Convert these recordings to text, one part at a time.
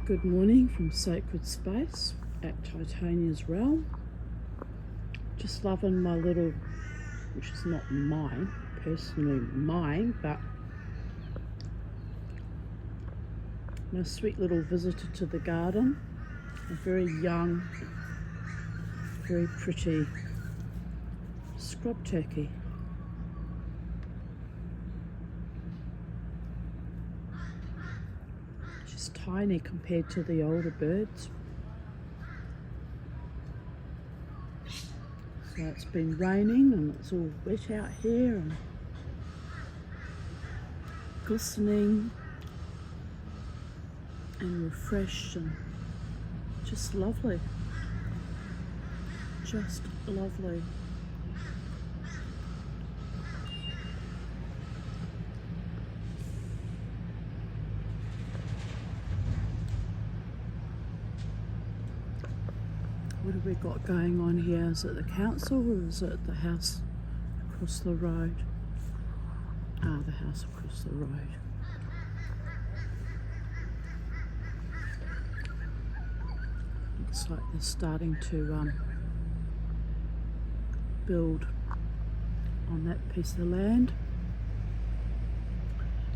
Good morning from Sacred Space at Titania's Realm. Just loving my little, which is not mine, personally mine, but my sweet little visitor to the garden. A very young, very pretty scrub turkey. She's tiny compared to the older birds. So it's been raining and it's all wet out here and glistening and refreshed and just lovely. Just lovely. What have we got going on here? Is it the council or is it the house across the road? Ah, the house across the road. Looks like they're starting to build on that piece of land.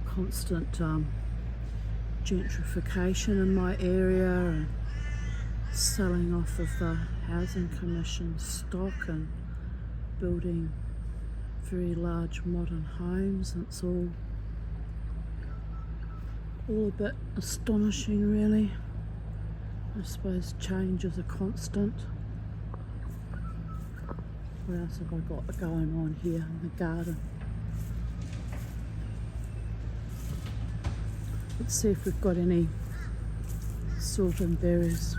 Constant gentrification in my area and selling off of the Housing Commission stock and building very large modern homes. It's all a bit astonishing, really. I suppose change is a constant. What else have I got going on here in the garden? Let's see if we've got any sylvan berries.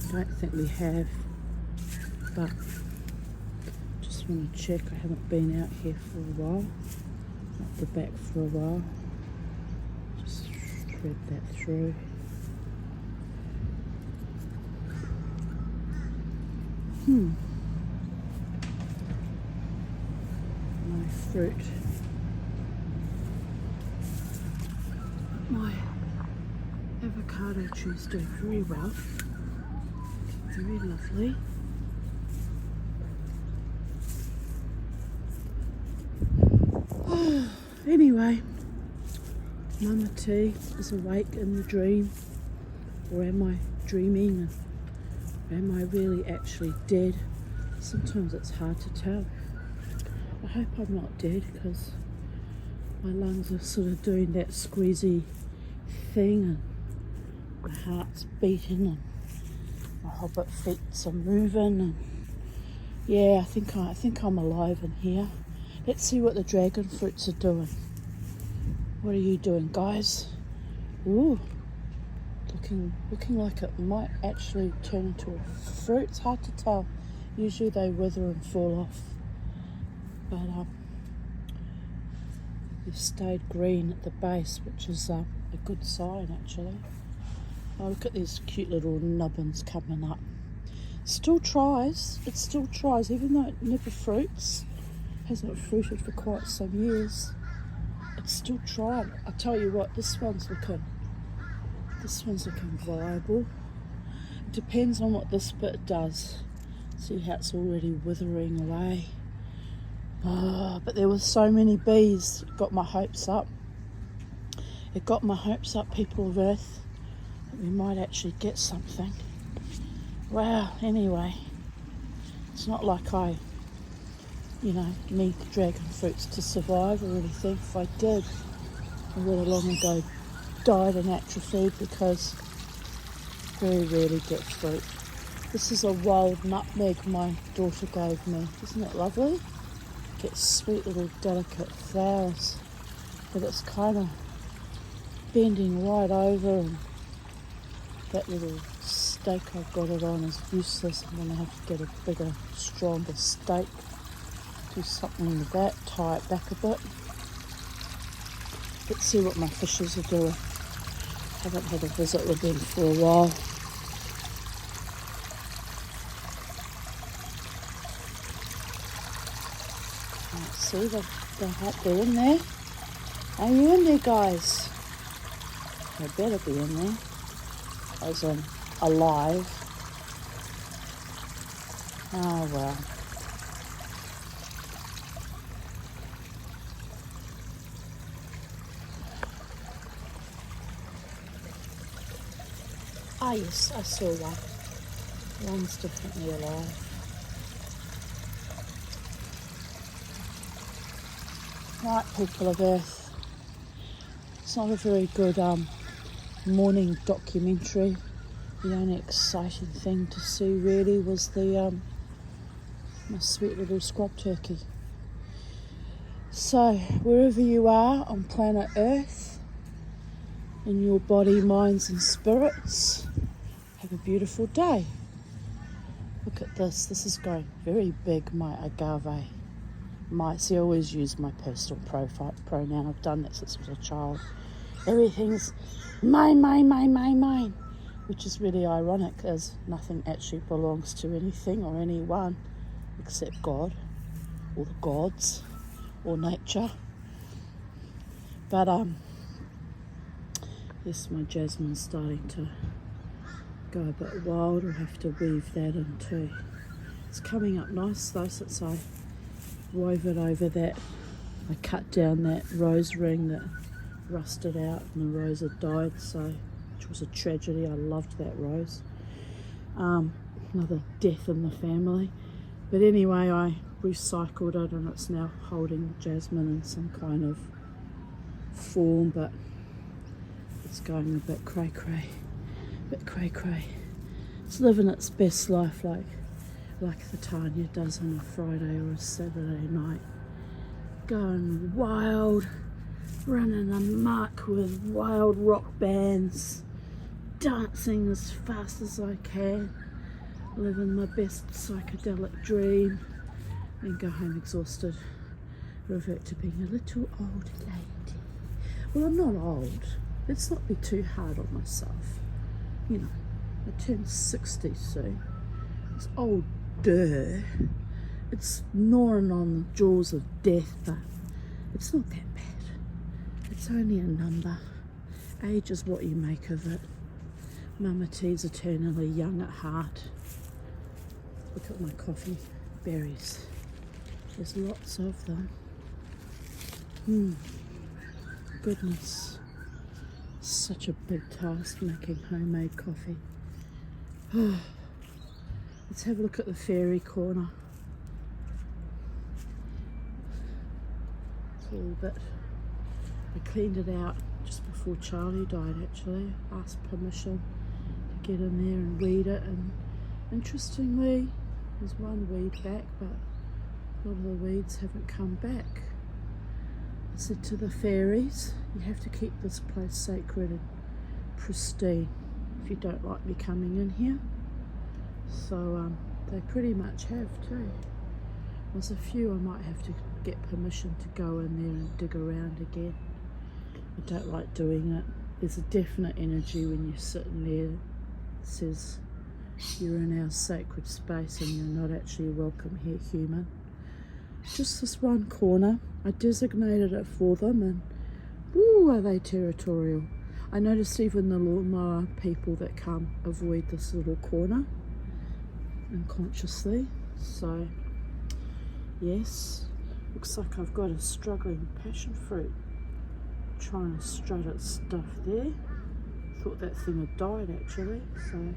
I don't think we have, but just want to check. I haven't been out here for a while, up the back for a while. Just thread that through. My fruit. My avocado trees do very well. Very lovely. Anyway, Mama T is awake in the dream. Or am I dreaming? Am I really actually dead? Sometimes it's hard to tell. I hope I'm not dead because my lungs are sort of doing that squeezy thing and my heart's beating and my hobbit feet are moving and yeah, I think I'm alive in here. Let's see what the dragon fruits are doing. What are you doing, guys? Ooh, looking like it might actually turn into a fruit. It's hard to tell. Usually they wither and fall off, but they've stayed green at the base, which is a good sign actually. Oh, look at these cute little nubbins coming up. It still tries, even though it never fruits. Hasn't fruited for quite some years. It's still trying. I'll tell you what, this one's looking viable. It depends on what this bit does. See how it's already withering away. Oh, but there were so many bees. It got my hopes up. People of Earth. We might actually get something. Wow, anyway, it's not like I, need the dragon fruits to survive or anything. If I did, I would have long ago died and atrophied because very rarely get fruit. This is a wild nutmeg my daughter gave me. Isn't it lovely? Gets sweet little delicate flowers, but it's kind of bending right over and that little stake I've got it on is useless. I'm going to have to get a bigger, stronger stake. Do something with that, tie it back a bit. Let's see what my fishes are doing. Haven't had a visit with them for a while. Can't see, they're in there. Are you in there, guys? They better be in there. as in alive. Oh well. Ah yes, I saw one. One's definitely alive. Right, people of Earth. It's not a very good morning documentary. The only exciting thing to see really was the my sweet little scrub turkey. So wherever you are on planet Earth, in your body, minds and spirits, have a beautiful day. Look at this. This is going very big, my agave. See, I always use my personal pronoun. I've done that since I was a child. Everything's mine, which is really ironic, as nothing actually belongs to anything or anyone except God, or the gods, or nature. But yes, my jasmine's starting to go a bit wild. I'll have to weave that in too. It's coming up nice though, since I wove it over that. I cut down that rose ring that rusted out and the rose had died, so, which was a tragedy. I loved that rose. Another death in the family. But anyway, I recycled it and it's now holding jasmine in some kind of form, but it's going a bit cray. It's living its best life like the Tanya does on a Friday or a Saturday night. Going wild, running amok with wild rock bands, dancing as fast as I can, living my best psychedelic dream, and go home exhausted, revert to being a little old lady. Well, I'm not old. Let's not be too hard on myself. You know, I turn 60 soon. It's older. It's gnawing on the jaws of death, but it's not that bad. It's only a number. Age is what you make of it. Mama T's eternally young at heart. Look at my coffee berries. There's lots of them. Goodness. Such a big task making homemade coffee. Let's have a look at the fairy corner. It's all a bit. I cleaned it out just before Charlie died actually. Asked permission to get in there and weed it, and interestingly there's one weed back, but a lot of the weeds haven't come back. I said to the fairies, you have to keep this place sacred and pristine if you don't like me coming in here. So they pretty much have too. There's a few I might have to get permission to go in there and dig around again. I don't like doing it. There's a definite energy when you're sitting there that says you're in our sacred space and you're not actually welcome here, human. Just this one corner. I designated it for them, and ooh, are they territorial. I noticed even the lawnmower people that come avoid this little corner unconsciously. So yes, looks like I've got a struggling passion fruit trying to strut its stuff there. Thought that thing had died actually, so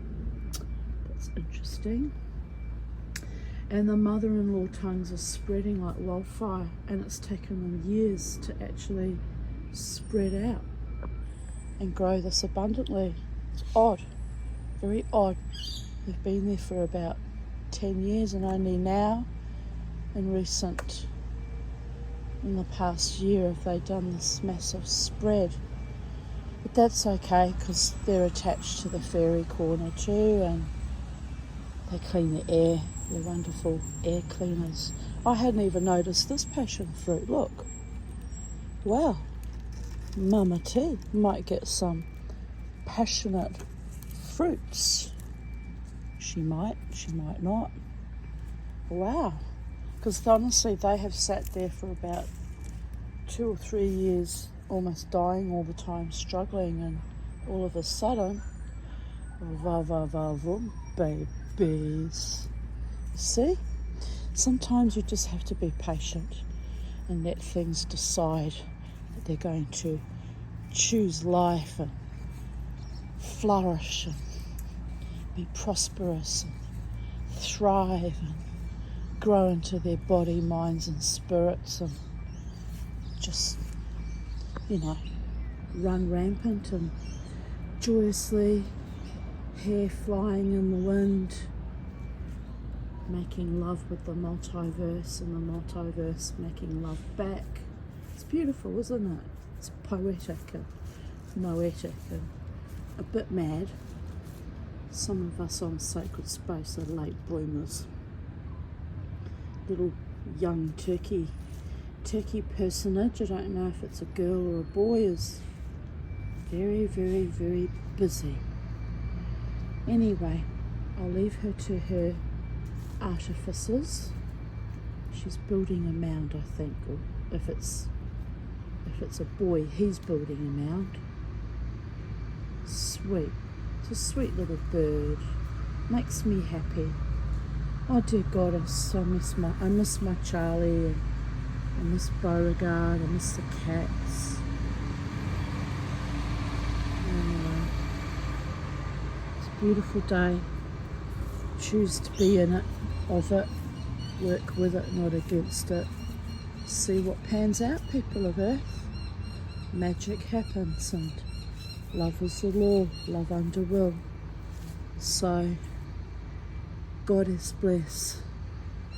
that's interesting. And the mother-in-law tongues are spreading like wildfire, and it's taken them years to actually spread out and grow this abundantly. It's odd, very odd. They've been there for about 10 years, and only now in the past year have they done this massive spread. But that's okay, because they're attached to the fairy corner too, and they clean the air. They're wonderful air cleaners. I hadn't even noticed this passion fruit. Look. Wow. Mama T might get some passionate fruits. She might not. Wow. Because honestly, they have sat there for about 2 or 3 years, almost dying all the time, struggling, and all of a sudden, Va va va vroom, babies. See? Sometimes you just have to be patient and let things decide that they're going to choose life and flourish and be prosperous and thrive and grow into their body, minds and spirits and just, run rampant and joyously, hair flying in the wind, making love with the multiverse and the multiverse making love back. It's beautiful, isn't it? It's poetic and noetic and a bit mad. Some of us on Sacred Space are late bloomers. Little young turkey personage, I don't know if it's a girl or a boy, is very, very, very busy. Anyway, I'll leave her to her artifices. She's building a mound, I think, or if it's a boy, he's building a mound. Sweet. It's a sweet little bird. Makes me happy. Oh dear goddess, I miss my Charlie, and I miss Beauregard, I miss the cats. Anyway, it's a beautiful day. Choose to be in it, of it, work with it, not against it. See what pans out, people of Earth. Magic happens and love is the law, love under will. So, God is bless.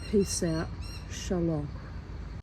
Peace out. Shalom.